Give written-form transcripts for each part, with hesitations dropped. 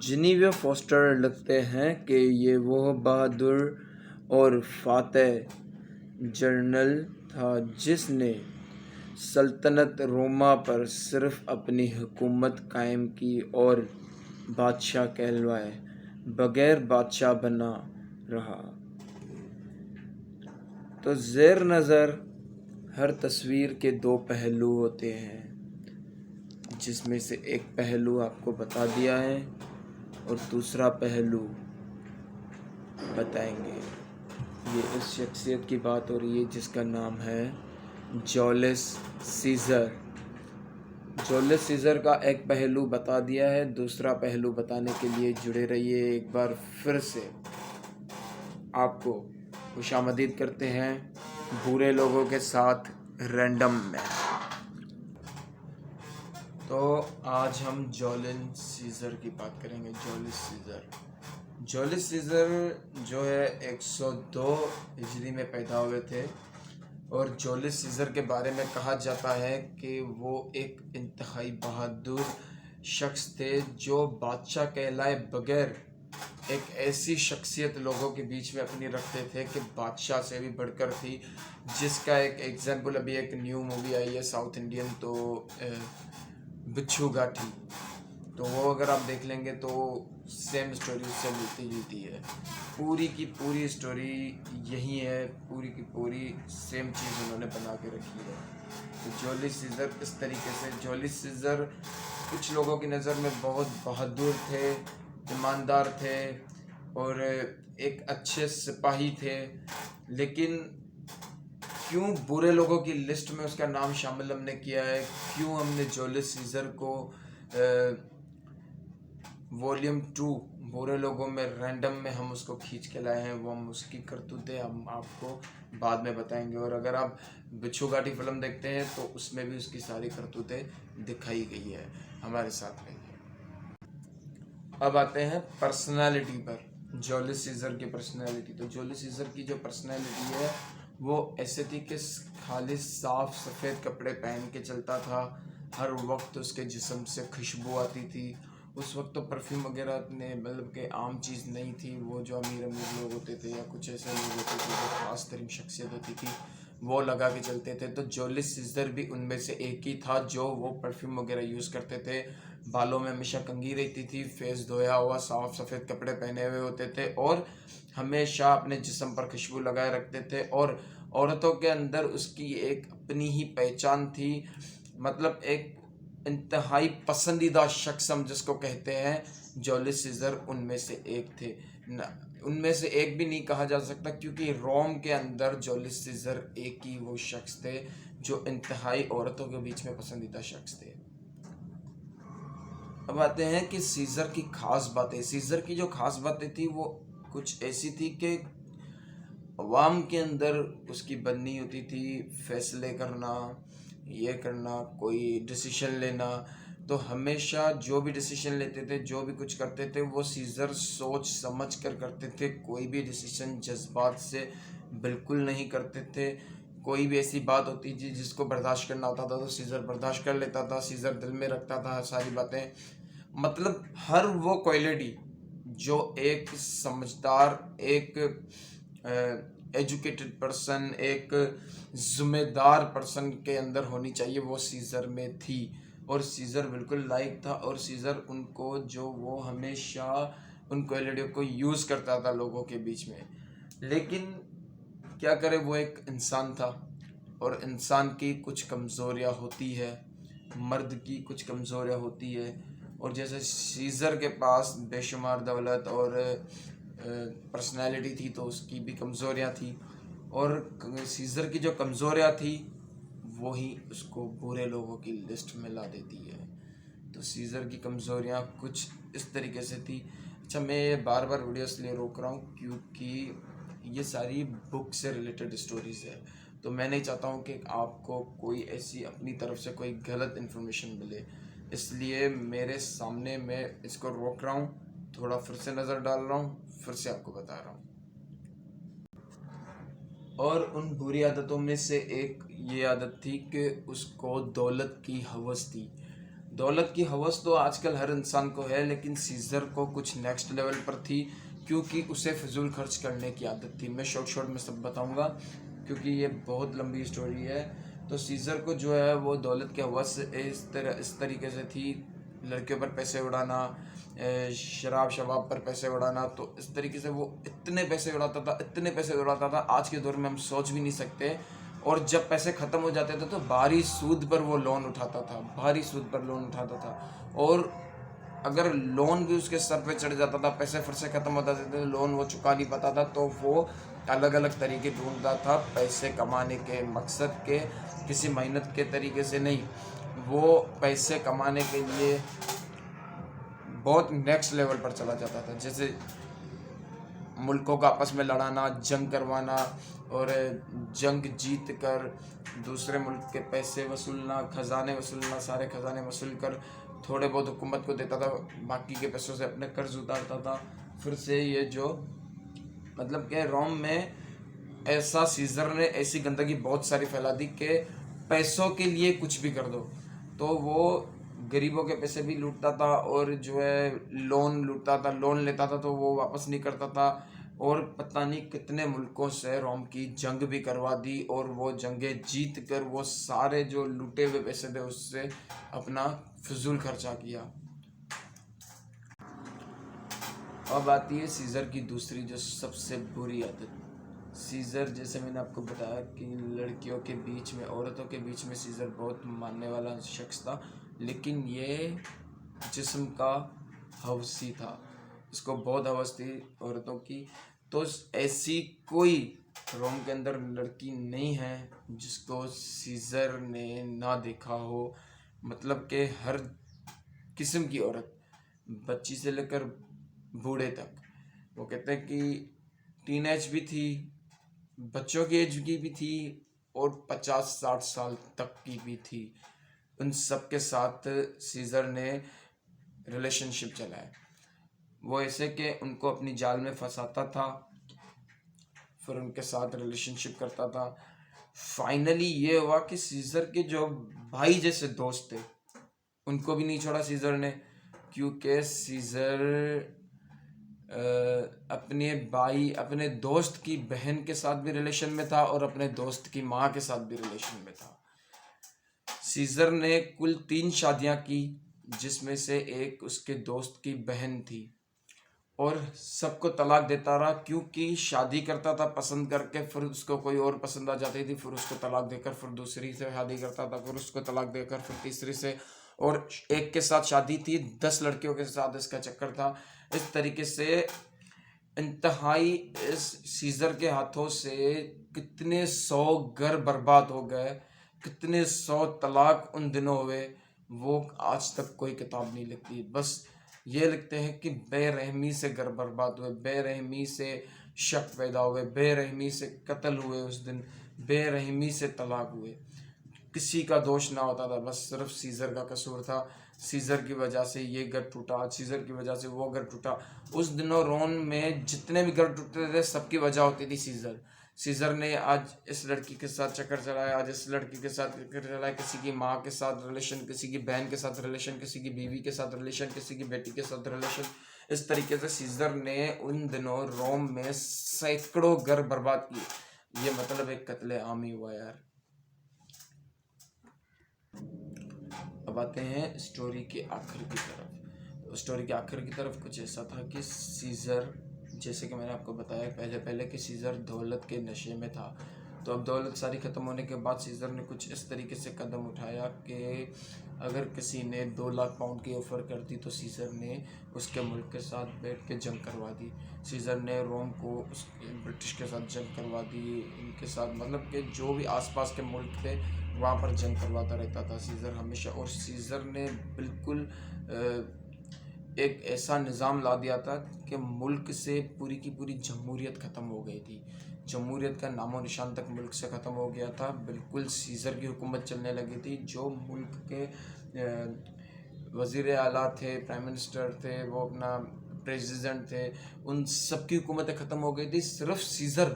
जेनेवियर foster लिखते हैं कि ये वो बहादुर और फातेह जनरल था जिसने सल्तनत रोमा पर सिर्फ अपनी हुकूमत कायम की और बादशाह कहलवाए बगैर बादशाह बना रहा। तो ज़ेर नज़र हर तस्वीर के दो पहलू होते हैं, जिसमें से एक पहलू आपको बता दिया है और दूसरा पहलू बताएंगे। ये इस शख्सियत की बात हो रही है जिसका नाम है जूलियस सीज़र। जूलियस सीज़र का एक पहलू बता दिया है, दूसरा पहलू बताने के लिए जुड़े रहिए। एक बार फिर से आपको खुशामदीद करते हैं बुरे लोगों के साथ रैंडम में। तो आज हम जूलियस सीज़र की बात करेंगे। जूलियस सीज़र जो है 102 हिजरी में पैदा हुए थे और जूलियस सीज़र के बारे में कहा जाता है कि वो एक इंतहाई बहादुर शख्स थे जो बादशाह कहलाए बगैर एक ऐसी शख्सियत लोगों के बीच में अपनी रखते थे कि बादशाह से भी बढ़कर थी, जिसका एक एग्जाम्पल अभी एक न्यू मूवी आई है साउथ इंडियन, तो बिच्छू गाठी। तो वो अगर आप देख लेंगे तो सेम स्टोरी उससे मिलती जुलती है। पूरी की पूरी स्टोरी यही है, पूरी की पूरी सेम चीज़ उन्होंने बना के रखी है। तो जूलियस सीज़र इस तरीके से, जूलियस सीज़र कुछ लोगों की नज़र में बहुत बहादुर थे, ईमानदार थे और एक अच्छे सिपाही थे, लेकिन क्यों बुरे लोगों की लिस्ट में उसका नाम शामिल हमने किया है, क्यों हमने जूलियस सीज़र को वॉल्यूम 2 बुरे लोगों में रैंडम में हम उसको खींच के लाए हैं, वो हम उसकी करतूतें हम आपको बाद में बताएंगे। और अगर आप बिच्छू घाटी फिल्म देखते हैं तो उसमें भी उसकी सारी करतूतें दिखाई गई है। हमारे साथ रहिए। अब आते हैं पर्सनालिटी पर, जूलियस सीज़र की पर्सनालिटी। तो जूलियस सीज़र की जो पर्सनालिटी है वो ऐसे थी कि खाली साफ सफ़ेद कपड़े पहन के चलता था, हर वक्त उसके जिस्म से खुशबू आती थी। उस वक्त तो परफ्यूम वगैरह इतने मतलब कि आम चीज़ नहीं थी। वो जो अमीर अमीर लोग होते थे या कुछ ऐसे लोग होते थे जो खास तरीन शख्सियत होती थी वो लगा के चलते थे। तो जूलियस सीज़र भी उनमें से एक ही था जो वो परफ्यूम वगैरह यूज़ करते थे। बालों में हमेशा कंघी रहती थी, फेस धोया हुआ, साफ सफ़ेद कपड़े पहने हुए होते थे और हमेशा अपने जिस्म पर खुशबू लगाए रखते थे। और औरतों के अंदर उसकी एक अपनी ही पहचान थी, मतलब एक इंतहाई पसंदीदा शख्स हम जिसको कहते हैं, जूलियस सीज़र उनमें से एक थे। उनमें से एक भी नहीं कहा जा सकता, क्योंकि रोम के अंदर जूलियस सीज़र एक ही वो शख्स थे जो इंतहाई औरतों के बीच में पसंदीदा शख्स थे। अब आते हैं कि सीज़र की खास बातें। सीज़र की जो खास बातें थी वो कुछ ऐसी थी कि अवाम के अंदर उसकी बननी होती थी, फैसले करना, ये करना, कोई डिसीजन लेना। तो हमेशा जो भी डिसीजन लेते थे, जो भी कुछ करते थे, वो सीज़र सोच समझ कर करते थे। कोई भी डिसीजन जज्बात से बिल्कुल नहीं करते थे। कोई भी ऐसी बात होती थी जिसको बर्दाश्त करना होता था तो सीज़र बर्दाश्त कर लेता था, सीज़र दिल में रखता था सारी बातें। मतलब हर वो क्वालिटी जो एक समझदार, एक एजुकेटेड पर्सन, एक ज़िम्मेदार पर्सन के अंदर होनी चाहिए, वो सीज़र में थी। और सीज़र बिल्कुल लाइक था और सीज़र उनको जो वो हमेशा उन क्वालिटियों को यूज़ करता था लोगों के बीच में। लेकिन क्या करे, वो एक इंसान था और इंसान की कुछ कमज़ोरियाँ होती है, मर्द की कुछ कमज़ोरियाँ होती है। और जैसे सीज़र के पास बेशुमार दौलत और पर्सनैलिटी थी तो उसकी भी कमज़ोरियाँ थी, और सीज़र की जो कमज़ोरियाँ थी वही उसको बुरे लोगों की लिस्ट में ला देती है। तो सीज़र की कमज़ोरियाँ कुछ इस तरीके से थी। अच्छा, मैं ये बार बार वीडियो इसलिए रोक रहा हूँ क्योंकि ये सारी बुक से रिलेटेड स्टोरीज़ है, तो मैं नहीं चाहता हूँ कि आपको कोई ऐसी अपनी तरफ से कोई गलत इन्फॉर्मेशन मिले, इसलिए मेरे सामने मैं इसको रोक रहा हूँ, थोड़ा फिर से नज़र डाल रहा हूँ, फिर से आपको बता रहा हूँ। और उन बुरी आदतों में से एक ये आदत थी कि उसको दौलत की हवस थी। दौलत की हवस तो आजकल हर इंसान को है, लेकिन सीज़र को कुछ नेक्स्ट लेवल पर थी, क्योंकि उसे फिजूल खर्च करने की आदत थी। मैं शॉर्ट में सब बताऊंगा, क्योंकि ये बहुत लंबी स्टोरी है। तो सीज़र को जो है वो दौलत की हवस इस तरीके से थी, लड़कियों पर पैसे उड़ाना, शराब शबाब पर पैसे उड़ाना। तो इस तरीके से वो इतने पैसे उड़ाता था, आज के दौर में हम सोच भी नहीं सकते। और जब पैसे ख़त्म हो जाते थे तो भारी सूद पर वो लोन उठाता था। और अगर लोन भी उसके सर पे चढ़ जाता था, पैसे फिर से ख़त्म हो जाते थे, लोन वो चुका नहीं पाता था, तो वो अलग अलग तरीके ढूंढता था पैसे कमाने के मकसद के, किसी मेहनत के तरीके से नहीं। वो पैसे कमाने के लिए बहुत नेक्स्ट लेवल पर चला जाता था, जैसे मुल्कों का आपस में लड़ाना, जंग करवाना, और जंग जीत कर दूसरे मुल्क के पैसे वसूलना, खजाने वसूलना, सारे खजाने वसूल कर थोड़े बहुत हुकूमत को देता था, बाकी के पैसों से अपने कर्ज उतारता था। फिर से ये जो मतलब कि रोम में ऐसा सीज़र ने ऐसी गंदगी बहुत सारी फैला दी कि पैसों के लिए कुछ भी कर दो। तो वो गरीबों के पैसे भी लूटता था, और जो है लोन लूटता था, लोन लेता था तो वो वापस नहीं करता था। और पता नहीं कितने मुल्कों से रोम की जंग भी करवा दी, और वो जंगें जीत कर वो सारे जो लूटे हुए पैसे थे उससे अपना फिजूल खर्चा किया। अब आती है सीज़र की दूसरी जो सबसे बुरी आदत। सीज़र, जैसे मैंने आपको बताया कि लड़कियों के बीच में, औरतों के बीच में सीज़र बहुत मानने वाला शख्स था, लेकिन ये जिस्म का हवसी था। इसको बहुत हवस थी औरतों की। तो ऐसी कोई रोम के अंदर लड़की नहीं है जिसको सीज़र ने ना देखा हो। मतलब कि हर किस्म की औरत, बच्ची से लेकर बूढ़े तक, वो कहते हैं कि टीनेज भी थी, बच्चों की एज की भी थी, और 50-60 साल तक की भी थी। उन सब के साथ सीज़र ने रिलेशनशिप चलाया। वो ऐसे कि उनको अपनी जाल में फंसाता था, फिर उनके साथ रिलेशनशिप करता था। फाइनली ये हुआ कि सीज़र के जो भाई जैसे दोस्त थे उनको भी नहीं छोड़ा सीज़र ने, क्योंकि सीज़र अपने भाई, अपने दोस्त की बहन के साथ भी रिलेशन में था, और अपने दोस्त की माँ के साथ भी रिलेशन में था। सीज़र ने कुल 3 शादियां की, जिसमें से एक उसके दोस्त की बहन थी, और सबको तलाक देता रहा, क्योंकि शादी करता था पसंद करके, फिर उसको कोई और पसंद आ जाती थी, फिर उसको तलाक देकर फिर दूसरी से शादी करता था, फिर उसको तलाक देकर फिर तीसरी से, और एक के साथ शादी थी, 10 लड़कियों के साथ इसका चक्कर था। इस तरीके से इंतहाई इस सीज़र के हाथों से कितने 100 घर बर्बाद हो गए, कितने 100 तलाक उन दिनों हुए, वो आज तक कोई किताब नहीं लिखती। बस ये लिखते हैं कि बेरहमी से घर बर्बाद हुए, बेरहमी से शक पैदा हुए, बेरहमी से कत्ल हुए, उस दिन बेरहमी से तलाक हुए। किसी का दोष ना होता था, बस सिर्फ सीज़र का कसूर था। सीज़र की वजह से ये घर टूटा, सीज़र की वजह से वो घर टूटा। उस दिनों रोम में जितने भी घर टूटते थे सबकी वजह होती थी सीज़र। सीज़र ने आज इस लड़की के साथ चक्कर चलाया, आज इस लड़की के साथ चक्कर चलाया, किसी की माँ के साथ रिलेशन, किसी की बहन के साथ रिलेशन, किसी की बीवी के साथ रिलेशन, किसी की बेटी के साथ रिलेशन। इस तरीके से सीज़र ने उन दिनों रोम में सैकड़ों घर बर्बाद किए। ये मतलब एक कत्ले आम ही हुआ यार। अब आते हैं स्टोरी के आखिर की तरफ। स्टोरी के आखिर की तरफ कुछ ऐसा था कि सीज़र, जैसे कि मैंने आपको बताया पहले कि सीज़र दौलत के नशे में था। तो अब दौलत सारी ख़त्म होने के बाद सीज़र ने कुछ इस तरीके से कदम उठाया कि अगर किसी ने 2 लाख पाउंड की ऑफ़र कर दी तो सीज़र ने उसके मुल्क के साथ बैठ के जंग करवा दी। सीज़र ने रोम को उस ब्रिटिश के साथ जंग करवा दी, इनके साथ, मतलब कि जो भी आसपास के मुल्क थे वहाँ पर जंग करवाता रहता था सीज़र हमेशा। और सीज़र ने बिल्कुल एक ऐसा निज़ाम ला दिया था कि मुल्क से पूरी की पूरी जमहूरियत ख़त्म हो गई थी। जमहूरियत का नामो निशान तक मुल्क से ख़त्म हो गया था। बिल्कुल सीज़र की हुकूमत चलने लगी थी। जो मुल्क के वज़ीर आला थे, प्राइम मिनिस्टर थे, वो अपना प्रेसिडेंट थे, उन सब की हुकूमतें ख़त्म हो गई थी। सिर्फ सीज़र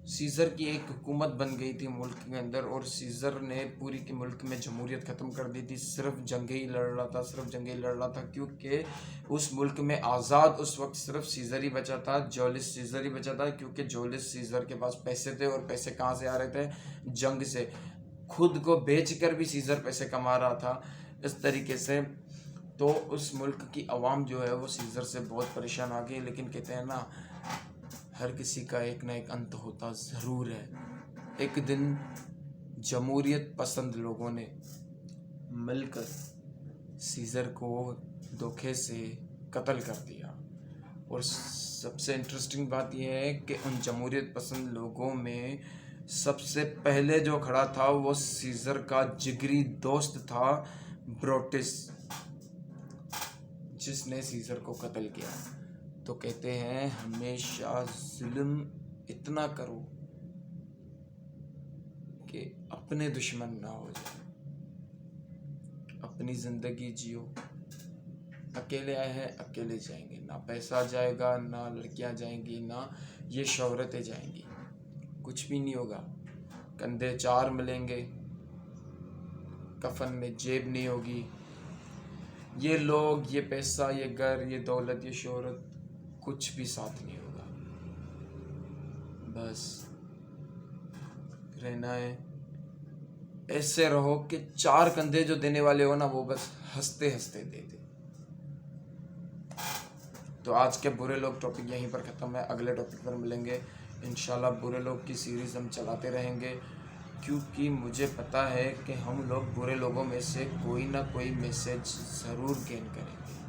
सीज़र की एक हुकूमत बन गई थी मुल्क के अंदर, और सीज़र ने पूरी के मुल्क में जमहूरियत ख़त्म कर दी थी। सिर्फ जंगें ही लड़ रहा था, सिर्फ जंगें ही लड़ रहा था, क्योंकि उस मुल्क में आज़ाद उस वक्त सिर्फ सीज़र ही बचा था, जूलियस सीज़र ही बचा था। क्योंकि जूलियस सीज़र के पास पैसे थे, और पैसे कहाँ से आ रहे थे? जंग से। खुद को बेच कर भी सीज़र पैसे कमा रहा था इस तरीके से। तो उस मुल्क की आवाम जो है वो सीज़र से बहुत परेशान आ गई। लेकिन कहते हैं ना, हर किसी का एक ना एक अंत होता ज़रूर है। एक दिन जमहूरियत पसंद लोगों ने मिलकर सीज़र को धोखे से कत्ल कर दिया। और सबसे इंटरेस्टिंग बात यह है कि उन जमहूरियत पसंद लोगों में सबसे पहले जो खड़ा था वो सीज़र का जिगरी दोस्त था, ब्रूटस, जिसने सीज़र को कत्ल किया। तो कहते हैं हमेशा जुल्म इतना करो कि अपने दुश्मन ना हो जाए। अपनी ज़िंदगी जियो। अकेले आए हैं, अकेले जाएंगे। ना पैसा जाएगा, ना लड़कियां जाएंगी, ना ये शोहरतें जाएंगी। कुछ भी नहीं होगा। कंधे चार मिलेंगे, कफन में जेब नहीं होगी। ये लोग, ये पैसा, ये घर, ये दौलत, ये शोहरत, कुछ भी साथ नहीं होगा। बस रहना है। ऐसे रहो कि चार कंधे जो देने वाले हो ना, वो बस हंसते हंसते दे दे। तो आज के बुरे लोग टॉपिक यहीं पर ख़त्म है। अगले टॉपिक पर मिलेंगे इंशाल्लाह। बुरे लोग की सीरीज़ हम चलाते रहेंगे, क्योंकि मुझे पता है कि हम लोग बुरे लोगों में से कोई ना कोई मैसेज ज़रूर गेन करेंगे।